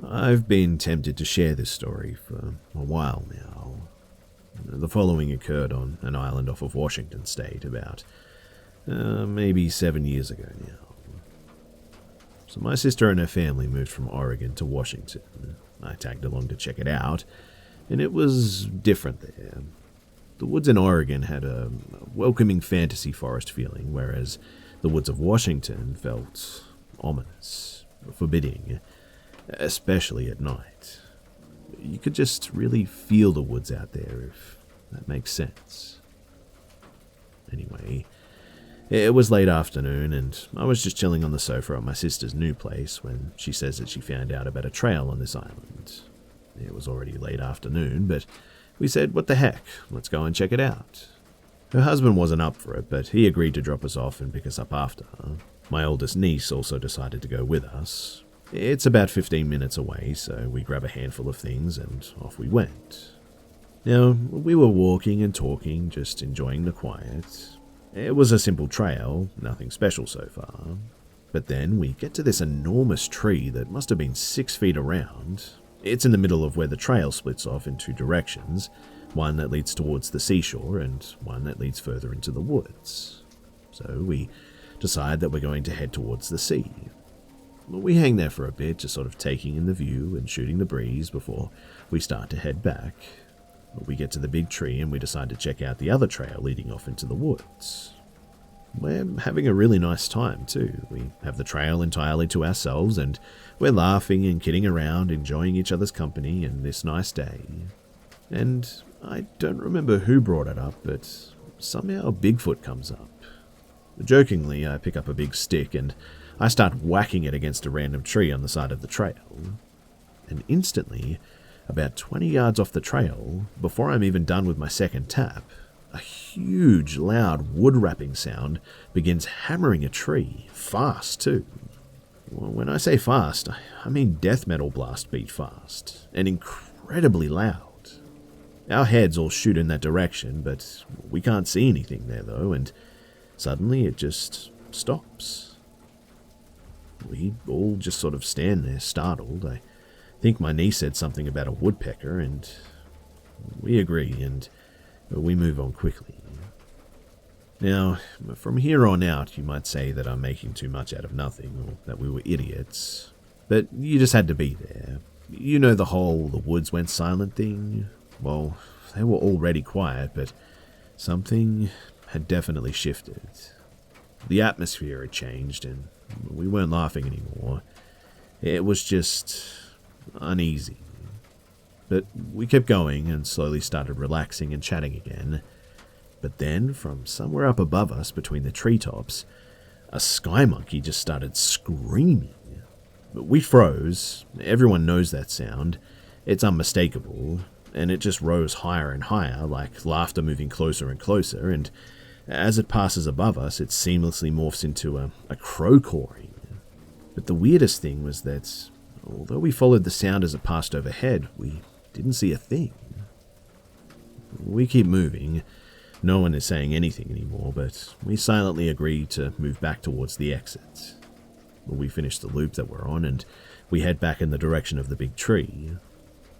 I've been tempted to share this story for a while now. The following occurred on an island off of Washington State about maybe 7 years ago now. So my sister and her family moved from Oregon to Washington. I tagged along to check it out, and it was different there. The woods in Oregon had a welcoming fantasy forest feeling, whereas the woods of Washington felt ominous, forbidding, especially at night. You could just really feel the woods out there, if that makes sense. Anyway, it was late afternoon, and I was just chilling on the sofa at my sister's new place when she says that she found out about a trail on this island. It was already late afternoon, but we said, what the heck, let's go and check it out. Her husband wasn't up for it, but he agreed to drop us off and pick us up after. My oldest niece also decided to go with us. It's about 15 minutes away, so we grab a handful of things and off we went. Now, we were walking and talking, just enjoying the quiet. It was a simple trail, nothing special so far. But then we get to this enormous tree that must have been 6 feet around. It's in the middle of where the trail splits off in two directions, one that leads towards the seashore and one that leads further into the woods. So we decide that we're going to head towards the sea. We hang there for a bit, just sort of taking in the view and shooting the breeze before we start to head back. We get to the big tree and we decide to check out the other trail leading off into the woods. We're having a really nice time too. We have the trail entirely to ourselves and we're laughing and kidding around, enjoying each other's company and this nice day. And I don't remember who brought it up, but somehow Bigfoot comes up. Jokingly, I pick up a big stick and I start whacking it against a random tree on the side of the trail. And instantly, about 20 yards off the trail, before I'm even done with my second tap, a huge, loud wood-rapping sound begins hammering a tree, fast too. Well, when I say fast, I mean death metal blast beat fast, and incredibly loud. Our heads all shoot in that direction, but we can't see anything there though, and suddenly it just stops. We all just sort of stand there, startled. I think my niece said something about a woodpecker, and we agree, and we move on quickly. Now, from here on out, you might say that I'm making too much out of nothing, or that we were idiots, but you just had to be there. You know the whole the woods went silent thing? Well, they were already quiet, but something had definitely shifted. The atmosphere had changed, and we weren't laughing anymore. It was just uneasy. But we kept going and slowly started relaxing and chatting again. But then, from somewhere up above us between the treetops, a sky monkey just started screaming. We froze. Everyone knows that sound. It's unmistakable, and it just rose higher and higher, like laughter moving closer and closer, and as it passes above us, it seamlessly morphs into a crow cawing. But the weirdest thing was that, although we followed the sound as it passed overhead, we didn't see a thing. We keep moving. No one is saying anything anymore, but we silently agree to move back towards the exit. We finish the loop that we're on, and we head back in the direction of the big tree.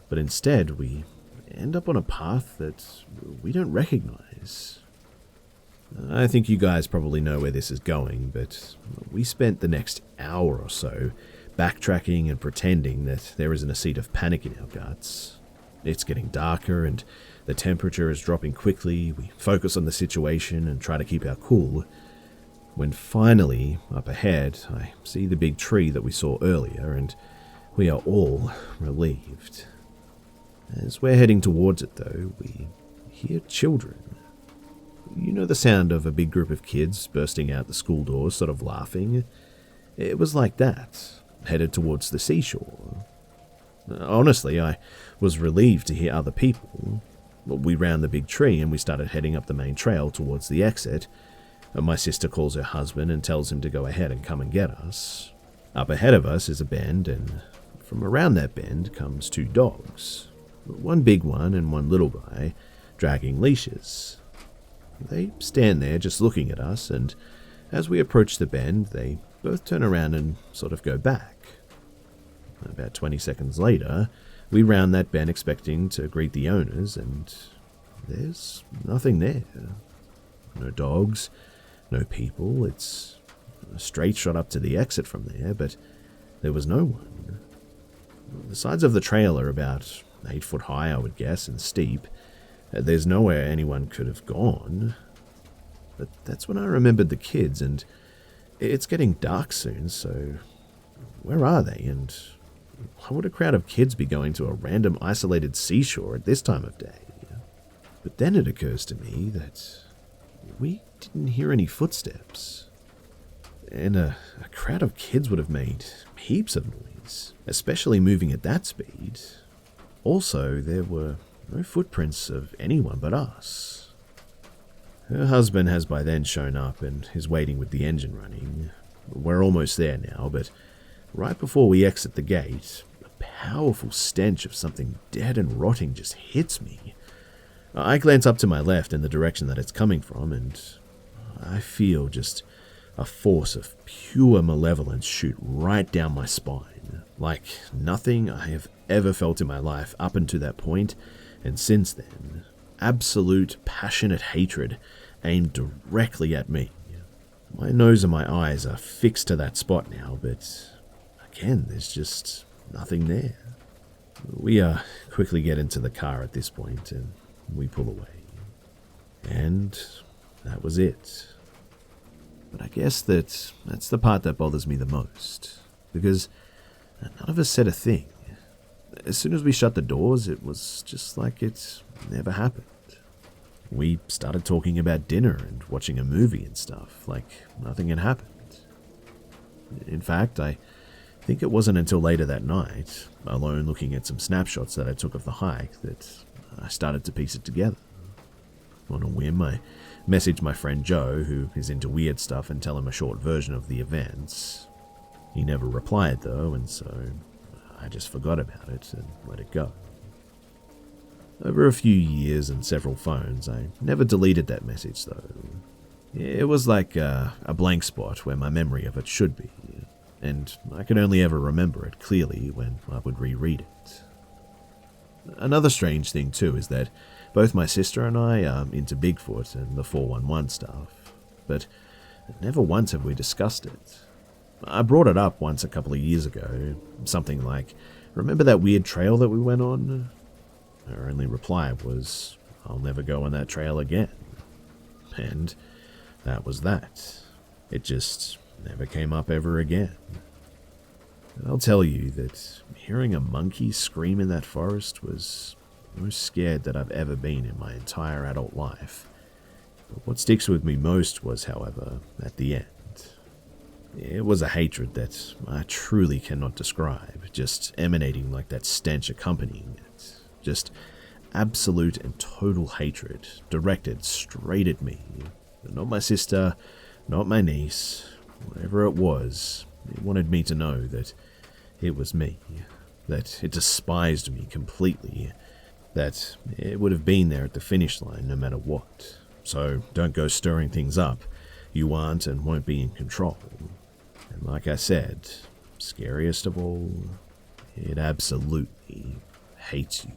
But instead, we end up on a path that we don't recognize. I think you guys probably know where this is going, but we spent the next hour or so backtracking and pretending that there isn't a seed of panic in our guts. It's getting darker and the temperature is dropping quickly. We focus on the situation and try to keep our cool. When finally, up ahead, I see the big tree that we saw earlier, and we are all relieved. As we're heading towards it, though, we hear children. You know the sound of a big group of kids bursting out the school doors, sort of laughing? It was like that, headed towards the seashore. Honestly, I was relieved to hear other people. We round the big tree and we started heading up the main trail towards the exit. My sister calls her husband and tells him to go ahead and come and get us. Up ahead of us is a bend, and from around that bend comes two dogs. One big one and one little guy, dragging leashes. They stand there just looking at us, and as we approach the bend, they both turn around and sort of go back. About 20 seconds later, we round that bend expecting to greet the owners, and there's nothing there. No dogs, no people. It's a straight shot up to the exit from there, but there was no one. The sides of the trail are about 8 foot high, I would guess, and steep. There's nowhere anyone could have gone. But that's when I remembered the kids, and it's getting dark soon, so where are they, and why would a crowd of kids be going to a random isolated seashore at this time of day? But then it occurs to me that we didn't hear any footsteps, and a crowd of kids would have made heaps of noise, especially moving at that speed. Also, there were no footprints of anyone but us. Her husband has by then shown up and is waiting with the engine running. We're almost there now, but right before we exit the gate, a powerful stench of something dead and rotting just hits me. I glance up to my left in the direction that it's coming from, and I feel just a force of pure malevolence shoot right down my spine, like nothing I have ever felt in my life up until that point, and since then, absolute passionate hatred aimed directly at me. My nose and my eyes are fixed to that spot now, but again, there's just nothing there. We quickly get into the car at this point, and we pull away. And that was it. But I guess that's the part that bothers me the most, because none of us said a thing. As soon as we shut the doors, it was just like it never happened. We started talking about dinner and watching a movie and stuff, like nothing had happened. In fact, I think it wasn't until later that night, alone looking at some snapshots that I took of the hike, that I started to piece it together. On a whim, I messaged my friend Joe, who is into weird stuff, and tell him a short version of the events. He never replied though, and so I just forgot about it and let it go. Over a few years and several phones, I never deleted that message though. It was like a blank spot where my memory of it should be, and I could only ever remember it clearly when I would reread it. Another strange thing too is that both my sister and I are into Bigfoot and the 411 stuff, but never once have we discussed it. I brought it up once a couple of years ago, something like, "Remember that weird trail that we went on?" Her only reply was, "I'll never go on that trail again." And that was that. It just never came up ever again. I'll tell you that hearing a monkey scream in that forest was the most scared that I've ever been in my entire adult life. But what sticks with me most was, however, at the end. It was a hatred that I truly cannot describe, just emanating like that stench accompanying it. Just absolute and total hatred, directed straight at me. Not my sister, not my niece, whatever it was, it wanted me to know that it was me, that it despised me completely, that it would have been there at the finish line no matter what. So don't go stirring things up. You aren't and won't be in control. And like I said, scariest of all, it absolutely hates you.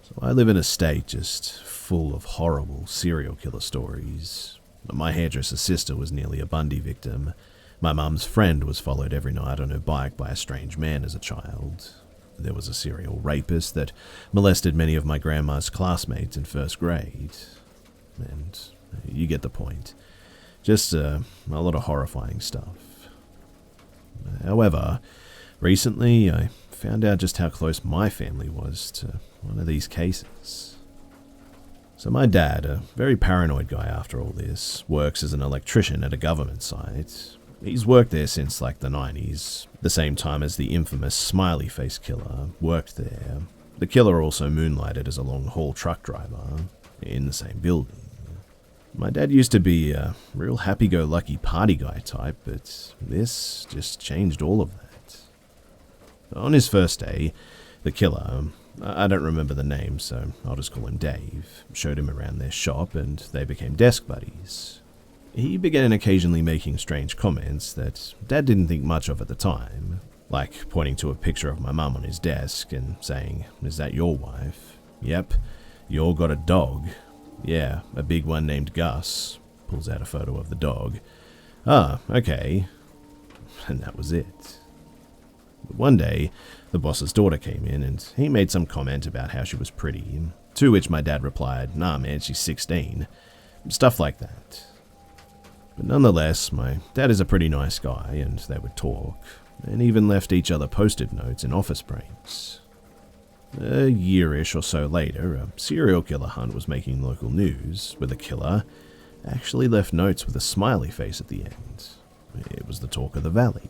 So I live in a state just full of horrible serial killer stories. My hairdresser's sister was nearly a Bundy victim. My mum's friend was followed every night on her bike by a strange man as a child. There was a serial rapist that molested many of my grandma's classmates in first grade. And you get the point. Just a lot of horrifying stuff. However, recently I found out just how close my family was to one of these cases. So my dad, a very paranoid guy after all this, works as an electrician at a government site. He's worked there since like the 90s, the same time as the infamous smiley face killer worked there. The killer also moonlighted as a long-haul truck driver in the same building. My dad used to be a real happy-go-lucky party guy type, but this just changed all of that. On his first day, the killer, I don't remember the name, so I'll just call him Dave, showed him around their shop and they became desk buddies. He began occasionally making strange comments that Dad didn't think much of at the time, like pointing to a picture of my mum on his desk and saying, "Is that your wife?" "Yep." "You got a dog?" "Yeah, a big one named Gus." Pulls out a photo of the dog. "Ah, okay." And that was it. But one day, the boss's daughter came in and he made some comment about how she was pretty, to which my dad replied, "Nah man, she's 16. Stuff like that. But nonetheless, my dad is a pretty nice guy and they would talk, and even left each other post-it notes in office breaks. A year-ish or so later, a serial killer hunt was making local news, where the killer actually left notes with a smiley face at the end. It was the talk of the valley.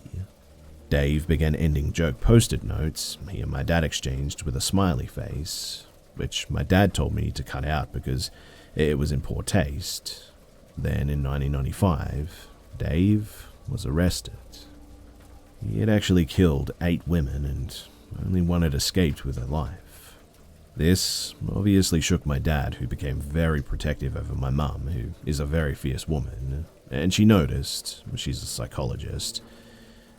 Dave began ending joke post-it notes he and my dad exchanged with a smiley face, which my dad told me to cut out because it was in poor taste. Then in 1995, Dave was arrested. He had actually killed 8 women and only one had escaped with her life. This obviously shook my dad, who became very protective over my mum, who is a very fierce woman, and she noticed. She's a psychologist.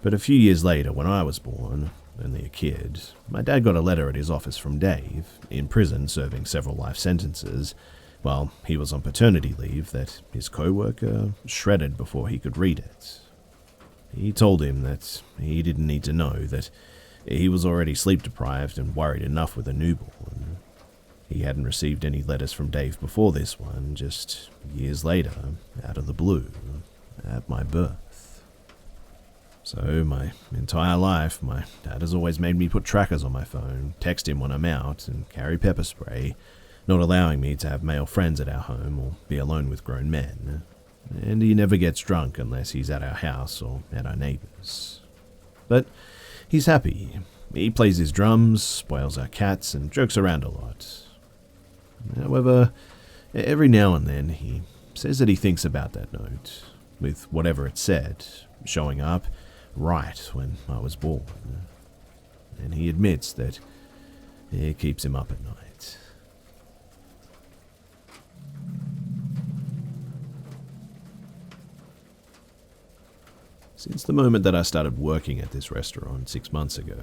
But a few years later, when I was born, only a kid, my dad got a letter at his office from Dave, in prison serving several life sentences, while he was on paternity leave, that his co-worker shredded before he could read it. He told him that he didn't need to know that he was already sleep-deprived and worried enough with a newborn. He hadn't received any letters from Dave before this one, just years later, out of the blue, at my birth. So my entire life, my dad has always made me put trackers on my phone, text him when I'm out, and carry pepper spray, not allowing me to have male friends at our home or be alone with grown men. And he never gets drunk unless he's at our house or at our neighbours. But he's happy. He plays his drums, spoils our cats, and jokes around a lot. However, every now and then he says that he thinks about that note, with whatever it said, showing up right when I was born. And he admits that it keeps him up at night. Since the moment that I started working at this restaurant 6 months ago,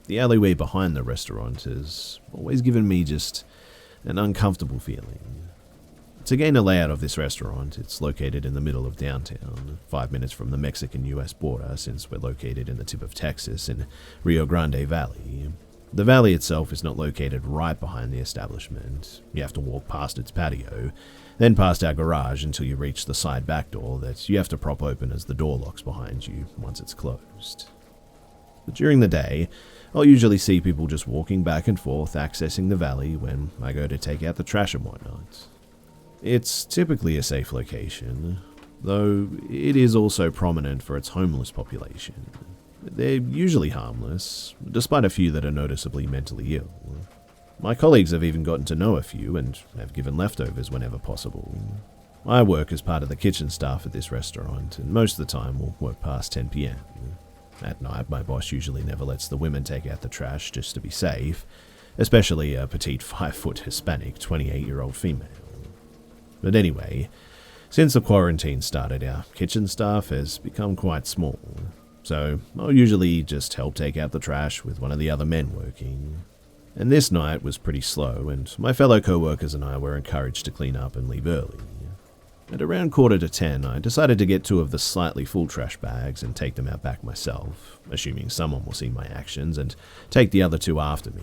the alleyway behind the restaurant has always given me just an uncomfortable feeling. To gain a layout of this restaurant, it's located in the middle of downtown, 5 minutes from the Mexican-US border since we're located in the tip of Texas in Rio Grande Valley. The valley itself is not located right behind the establishment. You have to walk past its patio, then past our garage until you reach the side back door that you have to prop open as the door locks behind you once it's closed. But during the day, I'll usually see people just walking back and forth accessing the valley when I go to take out the trash and whatnot. It's typically a safe location, though it is also prominent for its homeless population. They're usually harmless, despite a few that are noticeably mentally ill. My colleagues have even gotten to know a few and have given leftovers whenever possible. I work as part of the kitchen staff at this restaurant, and most of the time we'll work past 10 p.m. At night, my boss usually never lets the women take out the trash just to be safe, especially a petite 5-foot Hispanic 28-year-old female. But anyway, since the quarantine started, our kitchen staff has become quite small. So I'll usually just help take out the trash with one of the other men working. And this night was pretty slow, and my fellow co-workers and I were encouraged to clean up and leave early. At around 9:45, I decided to get 2 of the slightly full trash bags and take them out back myself, assuming someone will see my actions and take the other 2 after me.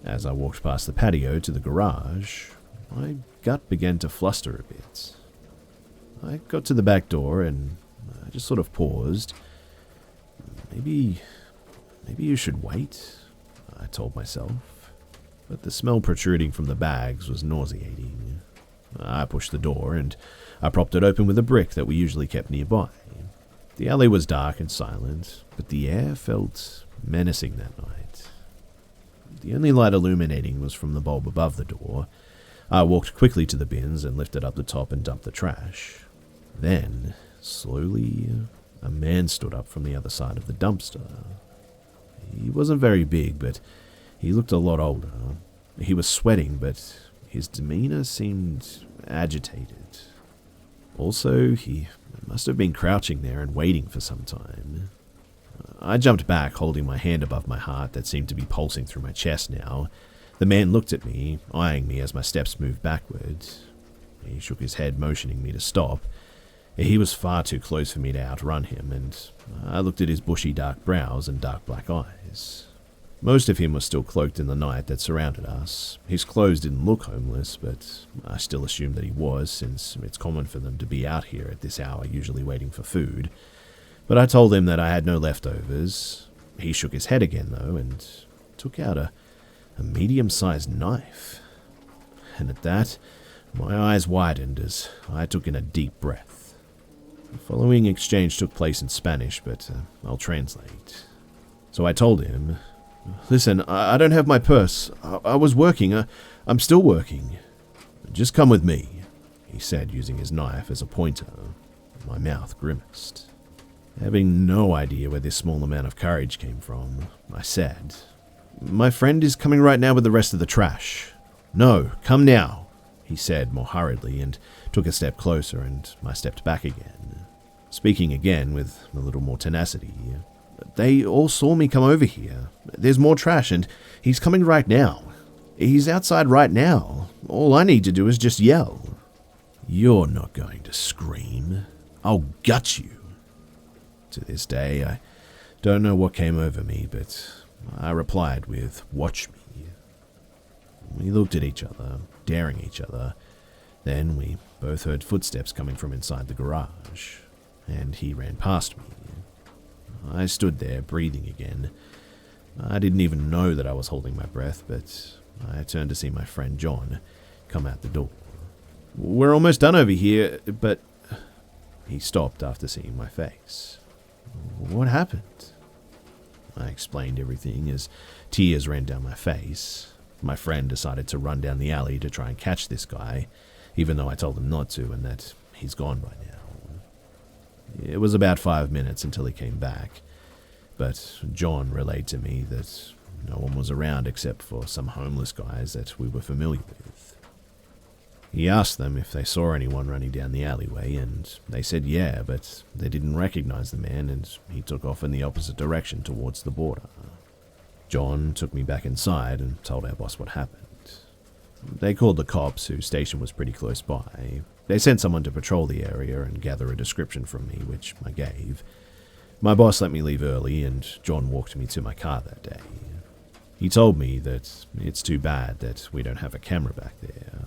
As I walked past the patio to the garage, my gut began to fluster a bit. I got to the back door and I just sort of paused. Maybe you should wait, I told myself. But the smell protruding from the bags was nauseating. I pushed the door and I propped it open with a brick that we usually kept nearby. The alley was dark and silent, but the air felt menacing that night. The only light illuminating was from the bulb above the door. I walked quickly to the bins and lifted up the top and dumped the trash. Then, slowly, a man stood up from the other side of the dumpster. He wasn't very big, but he looked a lot older. He was sweating, but his demeanor seemed agitated. Also, he must have been crouching there and waiting for some time. I jumped back, holding my hand above my heart that seemed to be pulsing through my chest now. The man looked at me, eyeing me as my steps moved backward. He shook his head, motioning me to stop. He was far too close for me to outrun him, and I looked at his bushy dark brows and dark black eyes. Most of him was still cloaked in the night that surrounded us. His clothes didn't look homeless, but I still assumed that he was, since it's common for them to be out here at this hour, usually waiting for food. But I told him that I had no leftovers. He shook his head again, though, and took out a medium-sized knife. And at that, my eyes widened as I took in a deep breath. The following exchange took place in Spanish, but I'll translate. So I told him, "Listen, I don't have my purse. I was working. I'm still working. Just come with me," he said, using his knife as a pointer. My mouth grimaced. Having no idea where this small amount of courage came from, I said, "My friend is coming right now with the rest of the trash." "No, come now," he said more hurriedly, and took a step closer, and I stepped back again, speaking again with a little more tenacity. "They all saw me come over here. There's more trash, and he's coming right now. He's outside right now. All I need to do is just yell." "You're not going to scream. I'll gut you." To this day, I don't know what came over me, but I replied with, "Watch me." We looked at each other, daring each other. Then we both heard footsteps coming from inside the garage, and he ran past me. I stood there, breathing again. I didn't even know that I was holding my breath, but I turned to see my friend John come out the door. "We're almost done over here, but..." He stopped after seeing my face. "What happened?" I explained everything as tears ran down my face. My friend decided to run down the alley to try and catch this guy, even though I told him not to and that he's gone by now. It was about 5 minutes until he came back, but John relayed to me that no one was around except for some homeless guys that we were familiar with. He asked them if they saw anyone running down the alleyway, and they said yeah, but they didn't recognize the man, and he took off in the opposite direction towards the border. John took me back inside and told our boss what happened. They called the cops, whose station was pretty close by. They sent someone to patrol the area and gather a description from me, which I gave. My boss let me leave early, and John walked me to my car that day. He told me that it's too bad that we don't have a camera back there.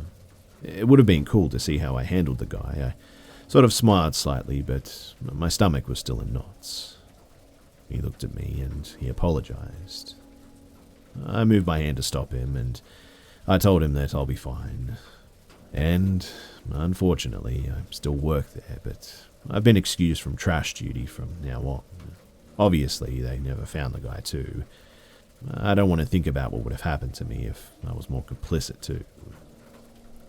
It would have been cool to see how I handled the guy. I sort of smiled slightly, but my stomach was still in knots. He looked at me and he apologized. I moved my hand to stop him, and I told him that I'll be fine. And, unfortunately, I still work there, but I've been excused from trash duty from now on. Obviously, they never found the guy too. I don't want to think about what would have happened to me if I was more complicit too.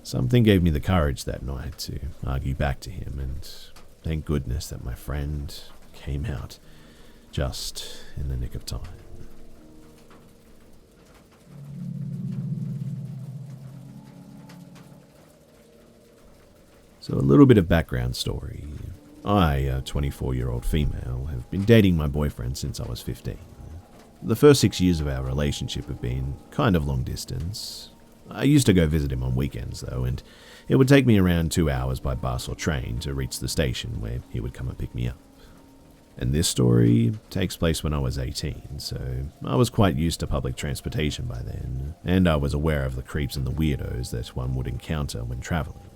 Something gave me the courage that night to argue back to him, and thank goodness that my friend came out just in the nick of time. So a little bit of background story. I, a 24-year-old female, have been dating my boyfriend since I was 15. The first 6 years of our relationship have been kind of long distance. I used to go visit him on weekends though, and it would take me around 2 hours by bus or train to reach the station where he would come and pick me up. And this story takes place when I was 18, so I was quite used to public transportation by then, and I was aware of the creeps and the weirdos that one would encounter when traveling.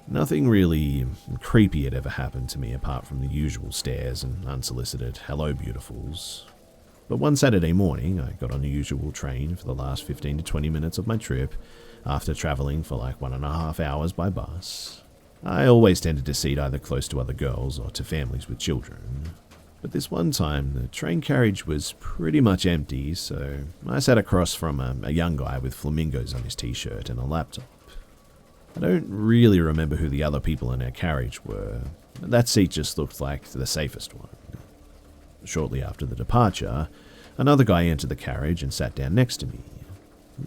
Nothing really creepy had ever happened to me apart from the usual stares and unsolicited hello beautifuls. But one Saturday morning, I got on the usual train for the last 15 to 20 minutes of my trip, after traveling for like 1.5 hours by bus. I always tended to seat either close to other girls or to families with children. But this one time, the train carriage was pretty much empty, so I sat across from a young guy with flamingos on his t-shirt and a laptop. I don't really remember who the other people in our carriage were. That seat just looked like the safest one. Shortly after the departure, another guy entered the carriage and sat down next to me.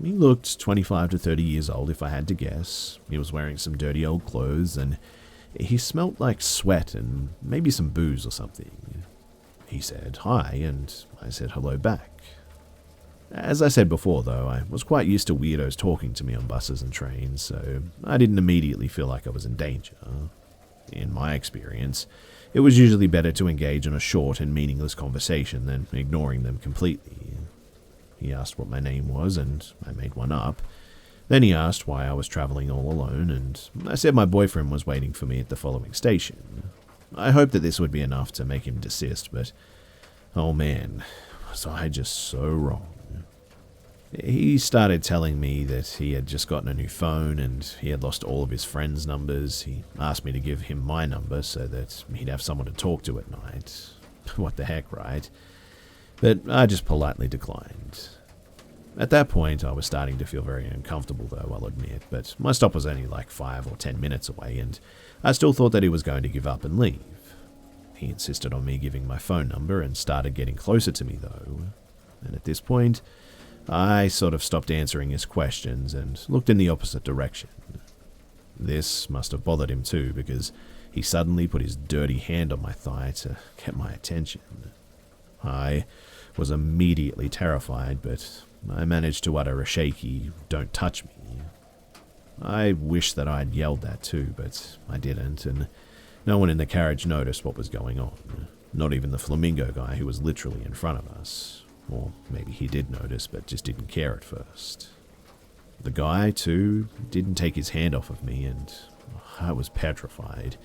He looked 25 to 30 years old if I had to guess. He was wearing some dirty old clothes, and He smelt like sweat and maybe some booze or something. He said hi, and I said hello back. As I said before, though, I was quite used to weirdos talking to me on buses and trains, so I didn't immediately feel like I was in danger. In my experience, it was usually better to engage in a short and meaningless conversation than ignoring them completely. He asked what my name was, and I made one up. Then he asked why I was traveling all alone, and I said my boyfriend was waiting for me at the following station. I hoped that this would be enough to make him desist, but oh man, was I just so wrong. He started telling me that he had just gotten a new phone and he had lost all of his friends' numbers. He asked me to give him my number so that he'd have someone to talk to at night. What the heck, right? But I just politely declined. At that point, I was starting to feel very uncomfortable, though, I'll admit, but my stop was only like 5 or 10 minutes away, and I still thought that he was going to give up and leave. He insisted on me giving my phone number and started getting closer to me, though. And at this point, I sort of stopped answering his questions and looked in the opposite direction. This must have bothered him too, because he suddenly put his dirty hand on my thigh to get my attention. I was immediately terrified, but I managed to utter a shaky, "Don't touch me." I wish that I'd yelled that too, but I didn't, and no one in the carriage noticed what was going on. Not even the flamingo guy who was literally in front of us. Or maybe he did notice, but just didn't care at first. The guy, too, didn't take his hand off of me, and I was petrified.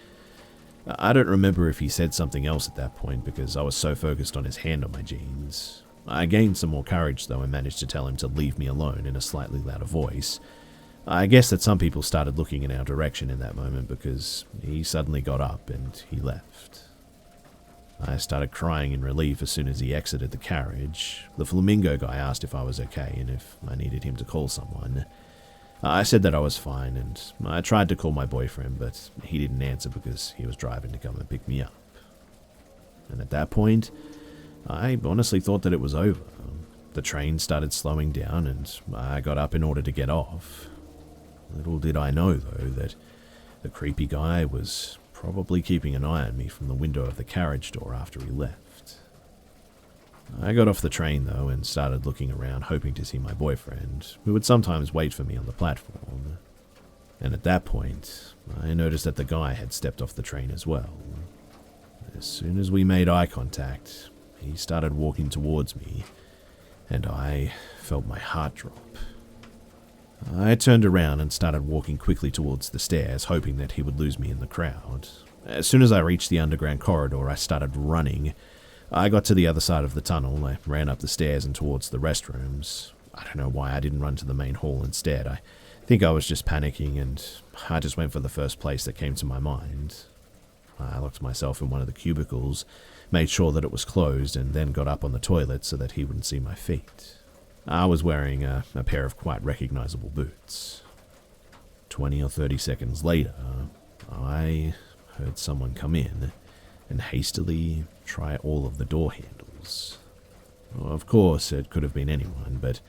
I don't remember if he said something else at that point, because I was so focused on his hand on my jeans. I gained some more courage, though, and managed to tell him to leave me alone in a slightly louder voice. I guess that some people started looking in our direction in that moment, because he suddenly got up and he left. I started crying in relief as soon as he exited the carriage. The flamingo guy asked if I was okay and if I needed him to call someone. I said that I was fine, and I tried to call my boyfriend, but he didn't answer because he was driving to come and pick me up. And at that point, I honestly thought that it was over. The train started slowing down, and I got up in order to get off. Little did I know, though, that the creepy guy was probably keeping an eye on me from the window of the carriage door after he left. I got off the train, though, and started looking around, hoping to see my boyfriend, who would sometimes wait for me on the platform. And at that point, I noticed that the guy had stepped off the train as well. As soon as we made eye contact, he started walking towards me, and I felt my heart drop. I turned around and started walking quickly towards the stairs, hoping that he would lose me in the crowd. As soon as I reached the underground corridor, I started running. I got to the other side of the tunnel. I ran up the stairs and towards the restrooms. I don't know why I didn't run to the main hall instead. I think I was just panicking, and I just went for the first place that came to my mind. I locked myself in one of the cubicles, made sure that it was closed, and then got up on the toilet so that he wouldn't see my feet. I was wearing a pair of quite recognizable boots. 20 or 30 seconds later, I heard someone come in and hastily try all of the door handles. Of course, it could have been anyone, but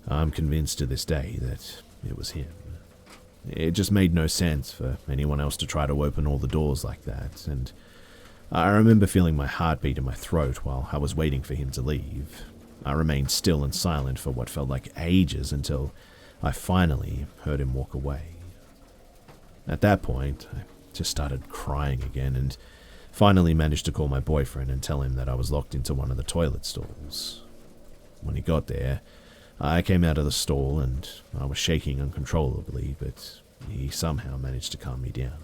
I'm convinced to this day that it was him. It just made no sense for anyone else to try to open all the doors like that, and I remember feeling my heartbeat in my throat while I was waiting for him to leave. I remained still and silent for what felt like ages until I finally heard him walk away. At that point, I just started crying again and finally managed to call my boyfriend and tell him that I was locked into one of the toilet stalls. When he got there, I came out of the stall and I was shaking uncontrollably, but he somehow managed to calm me down.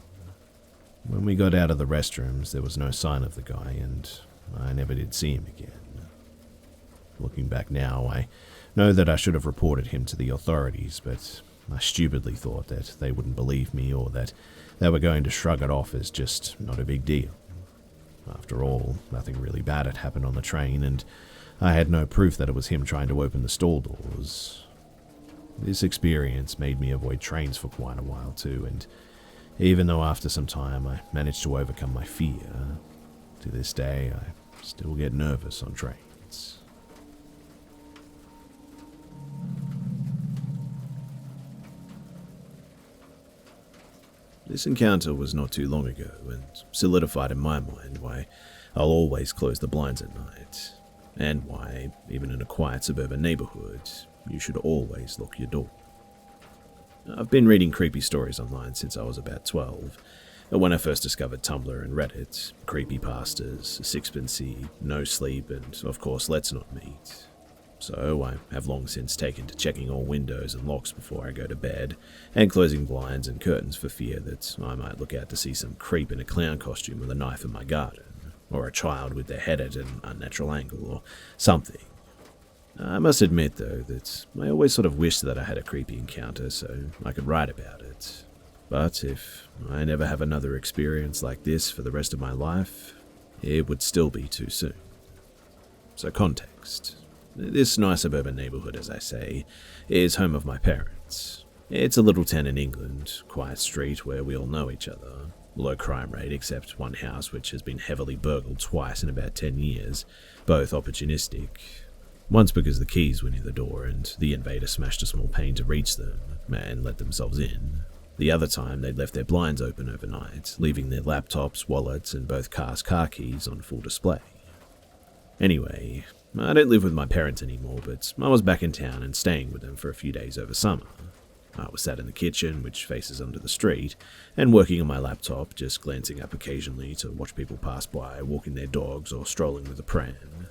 When we got out of the restrooms, there was no sign of the guy, and I never did see him again. Looking back now, I know that I should have reported him to the authorities, but I stupidly thought that they wouldn't believe me or that they were going to shrug it off as just not a big deal. After all, nothing really bad had happened on the train, and I had no proof that it was him trying to open the stall doors. This experience made me avoid trains for quite a while too, and even though after some time I managed to overcome my fear, to this day I still get nervous on trains. This encounter was not too long ago and solidified in my mind why I'll always close the blinds at night, and why, even in a quiet suburban neighborhood, you should always lock your door. I've been reading creepy stories online since I was about 12. When I first discovered Tumblr and Reddit, creepypastas, Sixpensy, No Sleep, and of course Let's Not Meet. So I have long since taken to checking all windows and locks before I go to bed, and closing blinds and curtains for fear that I might look out to see some creep in a clown costume with a knife in my garden, or a child with their head at an unnatural angle, or something. I must admit, though, that I always sort of wished that I had a creepy encounter so I could write about it. But if I never have another experience like this for the rest of my life, it would still be too soon. So context. This nice suburban neighbourhood, as I say, is home of my parents. It's a little town in England, quiet street where we all know each other. Low crime rate except one house which has been heavily burgled twice in about 10 years, both opportunistic. Once because the keys were near the door and the invader smashed a small pane to reach them and let themselves in. The other time they'd left their blinds open overnight, leaving their laptops, wallets and both cars' car keys on full display. Anyway, I don't live with my parents anymore, but I was back in town and staying with them for a few days over summer. I was sat in the kitchen, which faces onto the street, and working on my laptop, just glancing up occasionally to watch people pass by, walking their dogs or strolling with a pram.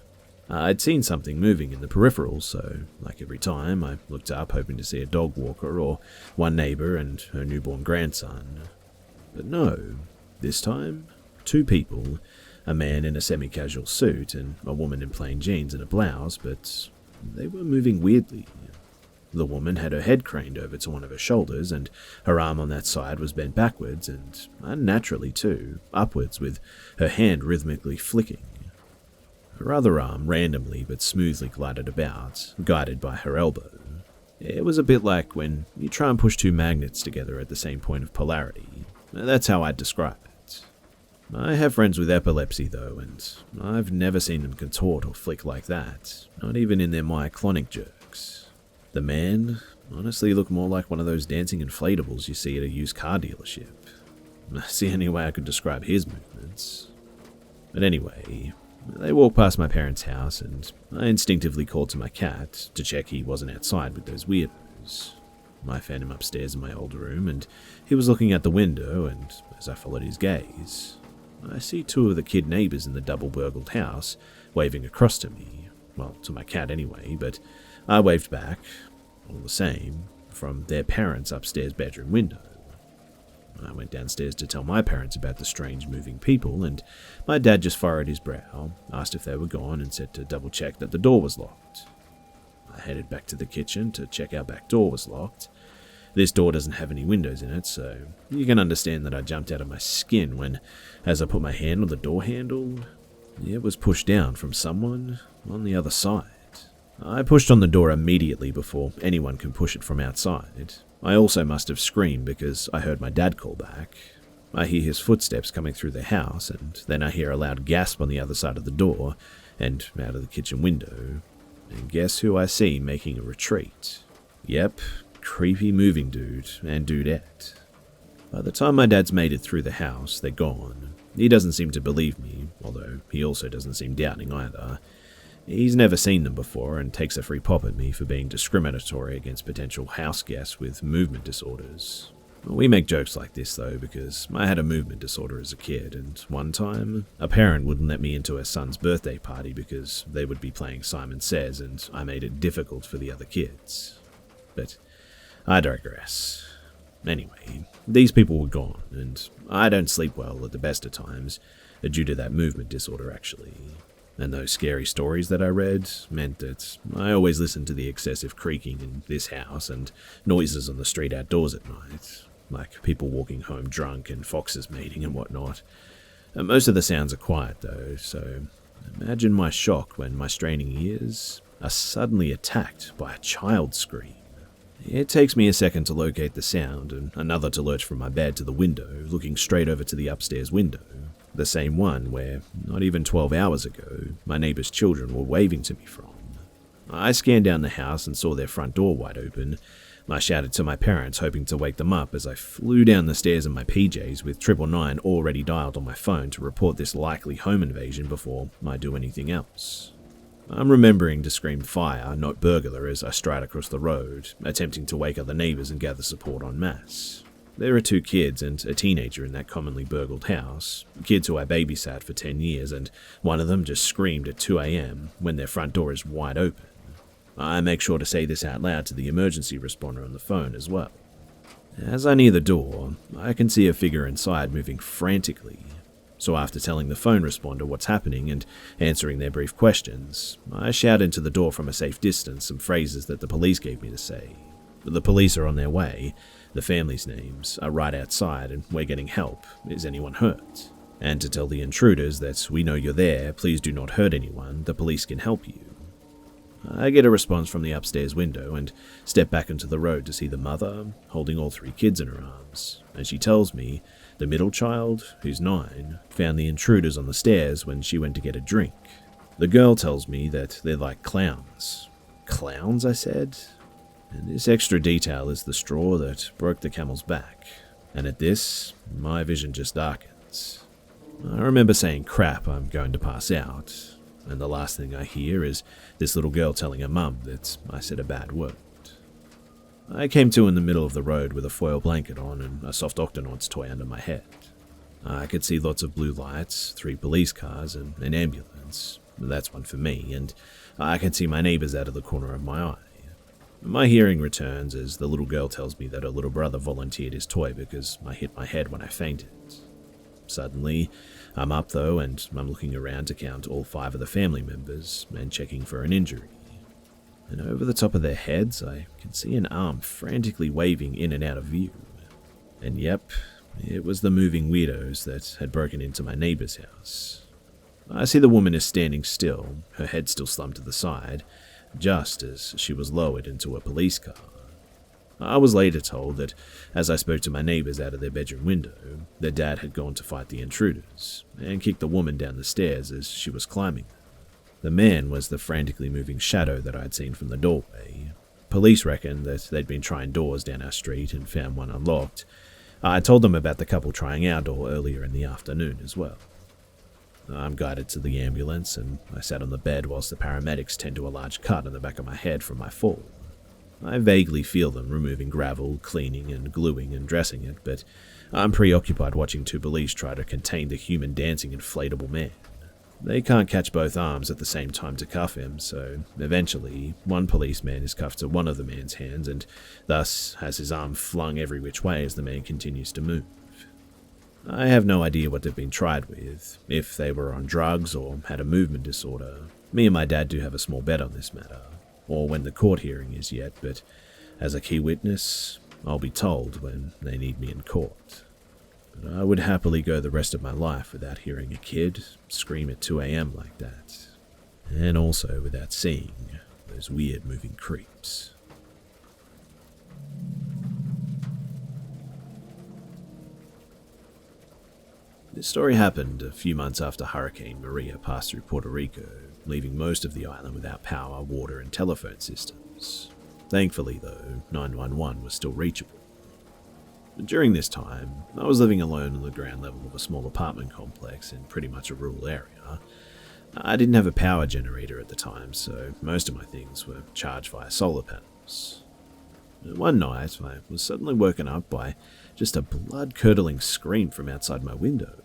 I'd seen something moving in the peripheral, so, like every time, I looked up hoping to see a dog walker or one neighbour and her newborn grandson. But no, this time, two people, a man in a semi-casual suit and a woman in plain jeans and a blouse, but they were moving weirdly. The woman had her head craned over to one of her shoulders, and her arm on that side was bent backwards, and unnaturally too, upwards, with her hand rhythmically flicking. Her other arm randomly but smoothly glided about, guided by her elbow. It was a bit like when you try and push two magnets together at the same point of polarity. That's how I'd describe it. I have friends with epilepsy though, and I've never seen them contort or flick like that, not even in their myoclonic jerks. The man honestly looked more like one of those dancing inflatables you see at a used car dealership. That's the only way I could describe his movements. But anyway, they walked past my parents' house, and I instinctively called to my cat to check he wasn't outside with those weirdos. I found him upstairs in my old room, and he was looking out the window, and as I followed his gaze, I see two of the kid neighbours in the double-burgled house waving across to me. Well, to my cat anyway, but I waved back, all the same, from their parents' upstairs bedroom window. I went downstairs to tell my parents about the strange moving people, and my dad just furrowed his brow, asked if they were gone, and said to double-check that the door was locked. I headed back to the kitchen to check our back door was locked. This door doesn't have any windows in it, so you can understand that I jumped out of my skin when, as I put my hand on the door handle, it was pushed down from someone on the other side. I pushed on the door immediately before anyone can push it from outside. I also must have screamed because I heard my dad call back. I hear his footsteps coming through the house, and then I hear a loud gasp on the other side of the door and out of the kitchen window. And guess who I see making a retreat? Yep, creepy moving dude and dudette. By the time my dad's made it through the house, they're gone. He doesn't seem to believe me, although he also doesn't seem doubting either. He's never seen them before and takes a free pop at me for being discriminatory against potential house guests with movement disorders. We make jokes like this though because I had a movement disorder as a kid, and one time a parent wouldn't let me into her son's birthday party because they would be playing Simon Says and I made it difficult for the other kids. But I digress. Anyway, these people were gone, and I don't sleep well at the best of times due to that movement disorder actually. And those scary stories that I read meant that I always listened to the excessive creaking in this house and noises on the street outdoors at night, like people walking home drunk and foxes mating and whatnot. And most of the sounds are quiet though, so imagine my shock when my straining ears are suddenly attacked by a child's scream. It takes me a second to locate the sound and another to lurch from my bed to the window, looking straight over to the upstairs window. The same one where, not even 12 hours ago, my neighbour's children were waving to me from. I scanned down the house and saw their front door wide open, I shouted to my parents, hoping to wake them up as I flew down the stairs in my PJs with 999 already dialed on my phone to report this likely home invasion before I do anything else. I'm remembering to scream fire, not burglar, as I stride across the road, attempting to wake other neighbours and gather support en masse. There are 2 kids and a teenager in that commonly burgled house, kids who I babysat for 10 years, and one of them just screamed at 2 a.m. when their front door is wide open. I make sure to say this out loud to the emergency responder on the phone as well. As I near the door, I can see a figure inside moving frantically. So after telling the phone responder what's happening and answering their brief questions, I shout into the door from a safe distance some phrases that the police gave me to say. The police are on their way, the family's names are right outside, and we're getting help. Is anyone hurt? And to tell the intruders that we know you're there, please do not hurt anyone, the police can help you. I get a response from the upstairs window and step back into the road to see the mother holding all 3 kids in her arms, and she tells me the middle child, who's 9, found the intruders on the stairs when she went to get a drink. The girl tells me that they're like clowns. Clowns, I said? And this extra detail is the straw that broke the camel's back, and at this, my vision just darkens. I remember saying, crap, I'm going to pass out, and the last thing I hear is this little girl telling her mum that I said a bad word. I came to in the middle of the road with a foil blanket on and a soft Octonauts toy under my head. I could see lots of blue lights, 3 police cars, and an ambulance. That's one for me, and I can see my neighbours out of the corner of my eye. My hearing returns as the little girl tells me that her little brother volunteered his toy because I hit my head when I fainted. Suddenly, I'm up though, and I'm looking around to count all 5 of the family members and checking for an injury. And over the top of their heads, I can see an arm frantically waving in and out of view. And yep, it was the moving weirdos that had broken into my neighbour's house. I see the woman is standing still, her head still slumped to the side, just as she was lowered into a police car. I was later told that as I spoke to my neighbours out of their bedroom window, their dad had gone to fight the intruders and kicked the woman down the stairs as she was climbing them. The man was the frantically moving shadow that I had seen from the doorway. Police reckoned that they'd been trying doors down our street and found one unlocked. I told them about the couple trying our door earlier in the afternoon as well. I'm guided to the ambulance, and I sat on the bed whilst the paramedics tend to a large cut on the back of my head from my fall. I vaguely feel them removing gravel, cleaning and gluing and dressing it, but I'm preoccupied watching 2 police try to contain the human dancing inflatable man. They can't catch both arms at the same time to cuff him, so eventually one policeman is cuffed to one of the man's hands and thus has his arm flung every which way as the man continues to move. I have no idea what they've been tried with, if they were on drugs or had a movement disorder. Me and my dad do have a small bet on this matter, or when the court hearing is yet, but as a key witness, I'll be told when they need me in court. But I would happily go the rest of my life without hearing a kid scream at 2 a.m. like that, and also without seeing those weird moving creeps. This story happened a few months after Hurricane Maria passed through Puerto Rico, leaving most of the island without power, water, and telephone systems. Thankfully, though, 911 was still reachable. During this time, I was living alone on the ground level of a small apartment complex in pretty much a rural area. I didn't have a power generator at the time, so most of my things were charged via solar panels. One night, I was suddenly woken up by just a blood-curdling scream from outside my window.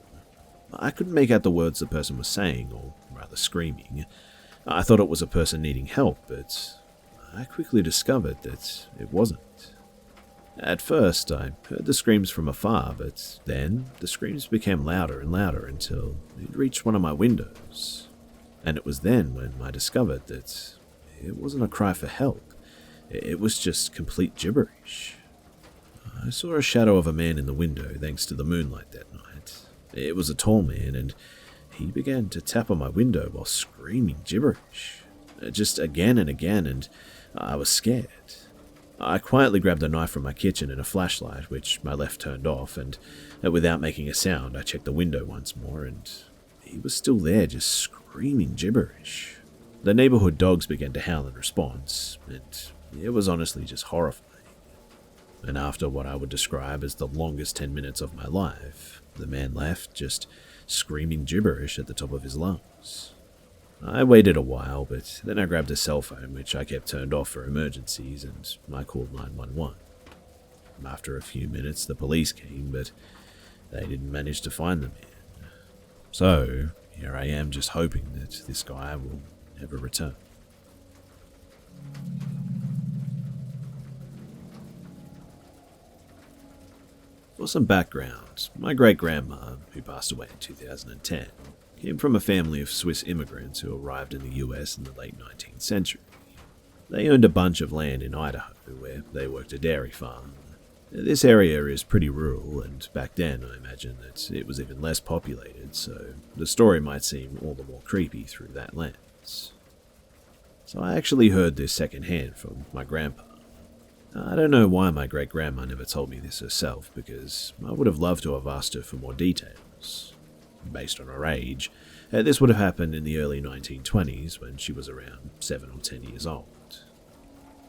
I couldn't make out the words the person was saying, or rather screaming. I thought it was a person needing help, but I quickly discovered that it wasn't. At first, I heard the screams from afar, but then the screams became louder and louder until it reached one of my windows. And it was then when I discovered that it wasn't a cry for help. It was just complete gibberish. I saw a shadow of a man in the window thanks to the moonlight that night. It was a tall man, and he began to tap on my window while screaming gibberish. Just again and again, and I was scared. I quietly grabbed a knife from my kitchen and a flashlight, which my left turned off, and without making a sound, I checked the window once more, and he was still there, just screaming gibberish. The neighborhood dogs began to howl in response, and it was honestly just horrifying. And after what I would describe as the longest 10 minutes of my life, the man left just screaming gibberish at the top of his lungs. I waited a while, but then I grabbed a cell phone, which I kept turned off for emergencies, and I called 911. After a few minutes, the police came, but they didn't manage to find the man. So, here I am just hoping that this guy will never return. For some background, my great-grandma, who passed away in 2010, came from a family of Swiss immigrants who arrived in the US in the late 19th century. They owned a bunch of land in Idaho where they worked a dairy farm. This area is pretty rural, and back then I imagine that it was even less populated, so the story might seem all the more creepy through that lens. So I actually heard this secondhand from my grandpa. I don't know why my great-grandma never told me this herself, because I would have loved to have asked her for more details. Based on her age, this would have happened in the early 1920s when she was around 7 or 10 years old.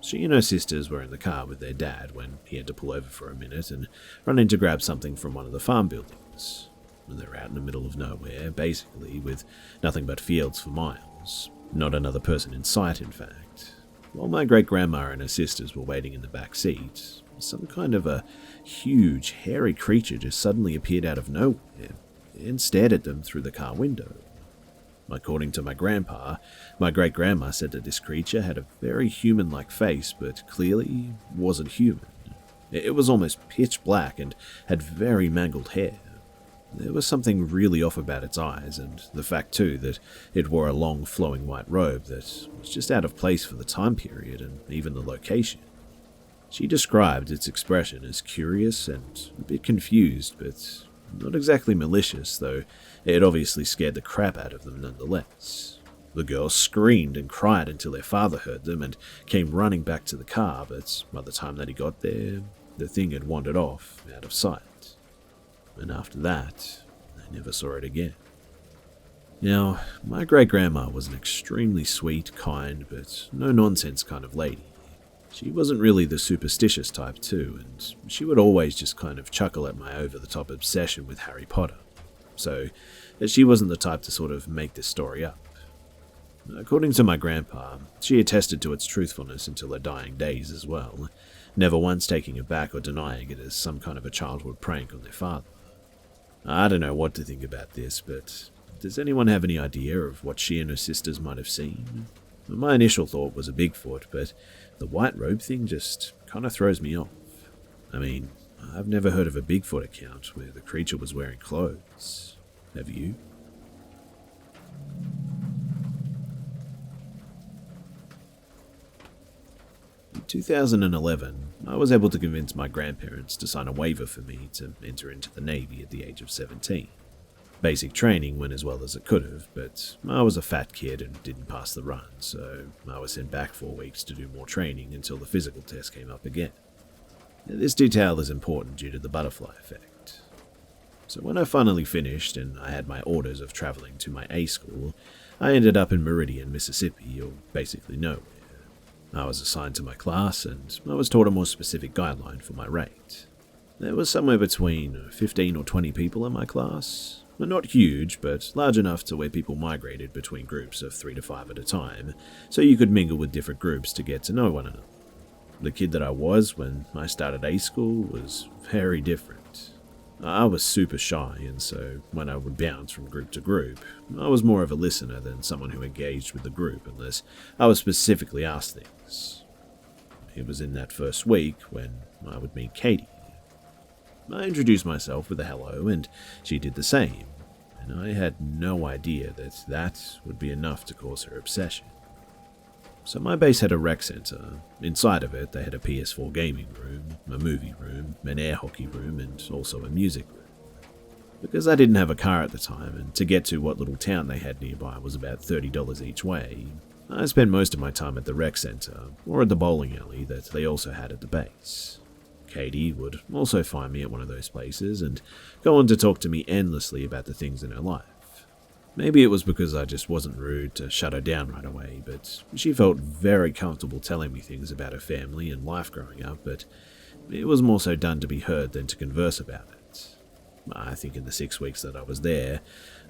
She and her sisters were in the car with their dad when he had to pull over for a minute and run in to grab something from one of the farm buildings. And they're out in the middle of nowhere, basically, with nothing but fields for miles. Not another person in sight, in fact. While my great-grandma and her sisters were waiting in the back seat, some kind of a huge, hairy creature just suddenly appeared out of nowhere and stared at them through the car window. According to my grandpa, my great-grandma said that this creature had a very human-like face, but clearly wasn't human. It was almost pitch black and had very mangled hair. There was something really off about its eyes, and the fact too that it wore a long flowing white robe that was just out of place for the time period and even the location. She described its expression as curious and a bit confused, but not exactly malicious, though it obviously scared the crap out of them nonetheless. The girls screamed and cried until their father heard them and came running back to the car, but by the time that he got there, the thing had wandered off out of sight. And after that, they never saw it again. Now, my great-grandma was an extremely sweet, kind, but no-nonsense kind of lady. She wasn't really the superstitious type too, and she would always just kind of chuckle at my over-the-top obsession with Harry Potter. So, she wasn't the type to sort of make this story up. According to my grandpa, she attested to its truthfulness until her dying days as well, never once taking it back or denying it as some kind of a childhood prank on their father. I don't know what to think about this, but does anyone have any idea of what she and her sisters might have seen? My initial thought was a Bigfoot, but the white robe thing just kind of throws me off. I mean, I've never heard of a Bigfoot account where the creature was wearing clothes. Have you? In 2011, I was able to convince my grandparents to sign a waiver for me to enter into the Navy at the age of 17. Basic training went as well as it could have, but I was a fat kid and didn't pass the run, so I was sent back 4 weeks to do more training until the physical test came up again. This detail is important due to the butterfly effect. So when I finally finished and I had my orders of traveling to my A school, I ended up in Meridian, Mississippi, or basically nowhere. I was assigned to my class and I was taught a more specific guideline for my rate. There was somewhere between 15 or 20 people in my class. Not huge, but large enough to where people migrated between groups of 3 to 5 at a time, so you could mingle with different groups to get to know one another. The kid that I was when I started A school was very different. I was super shy, and so when I would bounce from group to group, I was more of a listener than someone who engaged with the group unless I was specifically asked things. It was in that first week when I would meet Katie. I introduced myself with a hello, and she did the same, and I had no idea that that would be enough to cause her obsession. So my base had a rec center. Inside of it, they had a PS4 gaming room, a movie room, an air hockey room, and also a music room. Because I didn't have a car at the time, and to get to what little town they had nearby was about $30 each way, I spent most of my time at the rec center, or at the bowling alley that they also had at the base. Katie would also find me at one of those places and go on to talk to me endlessly about the things in her life. Maybe it was because I just wasn't rude to shut her down right away, but she felt very comfortable telling me things about her family and life growing up, but it was more so done to be heard than to converse about it. I think in the 6 weeks that I was there,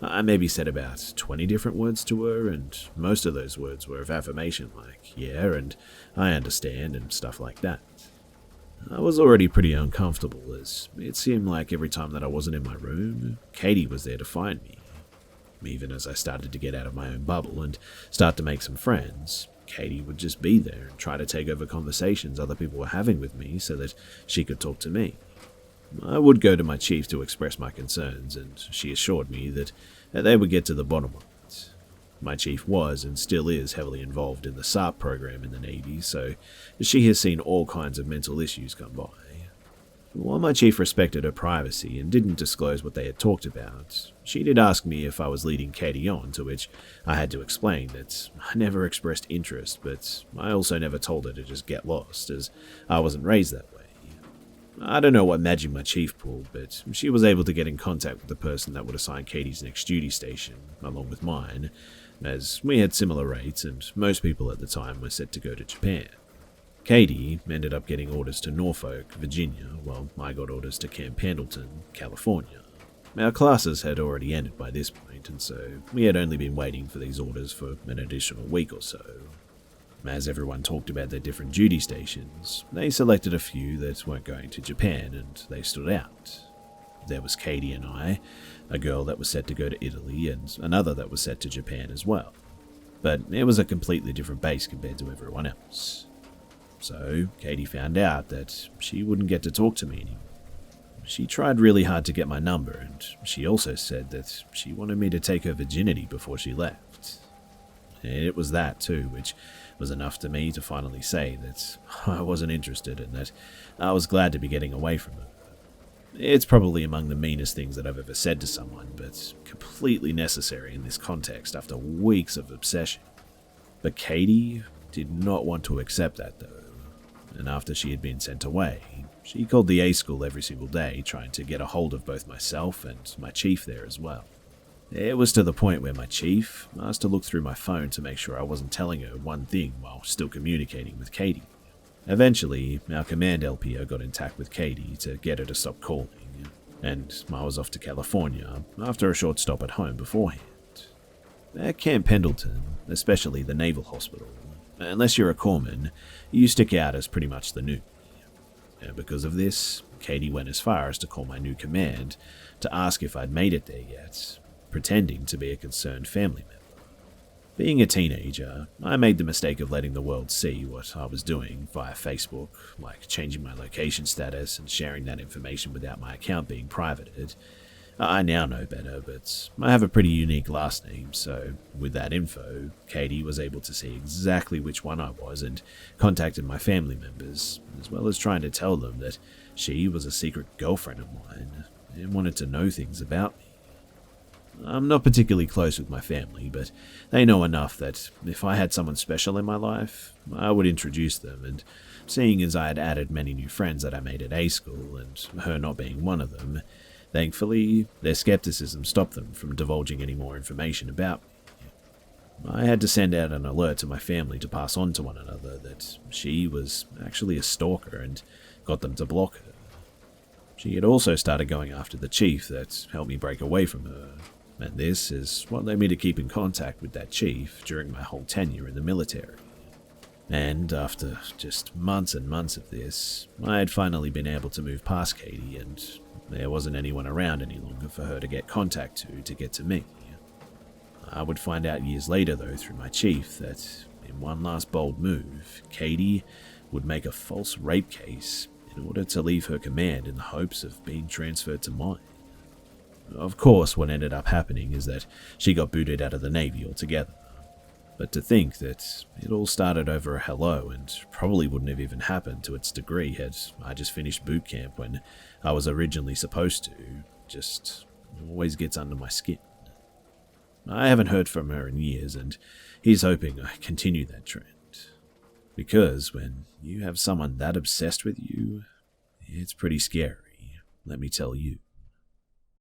I maybe said about 20 different words to her, and most of those words were of affirmation like, yeah, and I understand, and stuff like that. I was already pretty uncomfortable, as it seemed like every time that I wasn't in my room, Katie was there to find me. Even as I started to get out of my own bubble and start to make some friends, Katie would just be there and try to take over conversations other people were having with me so that she could talk to me. I would go to my chief to express my concerns, and she assured me that they would get to the bottom of it. My chief was and still is heavily involved in the SARP program in the Navy, so she has seen all kinds of mental issues come by. While my chief respected her privacy and didn't disclose what they had talked about, she did ask me if I was leading Katie on, to which I had to explain that I never expressed interest, but I also never told her to just get lost, as I wasn't raised that way. I don't know what magic my chief pulled, but she was able to get in contact with the person that would assign Katie's next duty station, along with mine, as we had similar rates and most people at the time were set to go to Japan. Katie ended up getting orders to Norfolk, Virginia, while I got orders to Camp Pendleton, California. Our classes had already ended by this point, and so we had only been waiting for these orders for an additional week or so. As everyone talked about their different duty stations, they selected a few that weren't going to Japan, and they stood out. There was Katie and I, a girl that was set to go to Italy, and another that was set to Japan as well. But it was a completely different base compared to everyone else. So, Katie found out that she wouldn't get to talk to me anymore. She tried really hard to get my number, and she also said that she wanted me to take her virginity before she left. It was that too, which was enough to me to finally say that I wasn't interested and that I was glad to be getting away from her. It's probably among the meanest things that I've ever said to someone, but completely necessary in this context after weeks of obsession. But Katie did not want to accept that though. And after she had been sent away, she called the A school every single day, trying to get a hold of both myself and my chief there as well. It was to the point where my chief asked to look through my phone to make sure I wasn't telling her one thing while still communicating with Katie. Eventually, our command LPO got in touch with Katie to get her to stop calling, and I was off to California after a short stop at home beforehand. At Camp Pendleton, especially the Naval Hospital, unless you're a corpsman, you stick out as pretty much the newbie. And because of this, Katie went as far as to call my new command to ask if I'd made it there yet, pretending to be a concerned family member. Being a teenager, I made the mistake of letting the world see what I was doing via Facebook, like changing my location status and sharing that information without my account being privated. I now know better, but I have a pretty unique last name, so with that info, Katie was able to see exactly which one I was and contacted my family members, as well as trying to tell them that she was a secret girlfriend of mine and wanted to know things about me. I'm not particularly close with my family, but they know enough that if I had someone special in my life, I would introduce them, and seeing as I had added many new friends that I made at A school, and her not being one of them, thankfully, their skepticism stopped them from divulging any more information about me. I had to send out an alert to my family to pass on to one another that she was actually a stalker and got them to block her. She had also started going after the chief that helped me break away from her, and this is what led me to keep in contact with that chief during my whole tenure in the military. And after just months and months of this, I had finally been able to move past Katie, and there wasn't anyone around any longer for her to get contact to get to me. I would find out years later, though, through my chief, that in one last bold move, Katie would make a false rape case in order to leave her command in the hopes of being transferred to mine. Of course, what ended up happening is that she got booted out of the Navy altogether. But to think that it all started over a hello and probably wouldn't have even happened to its degree had I just finished boot camp when I was originally supposed to, just always gets under my skin. I haven't heard from her in years, and he's hoping I continue that trend. Because when you have someone that obsessed with you, it's pretty scary, let me tell you.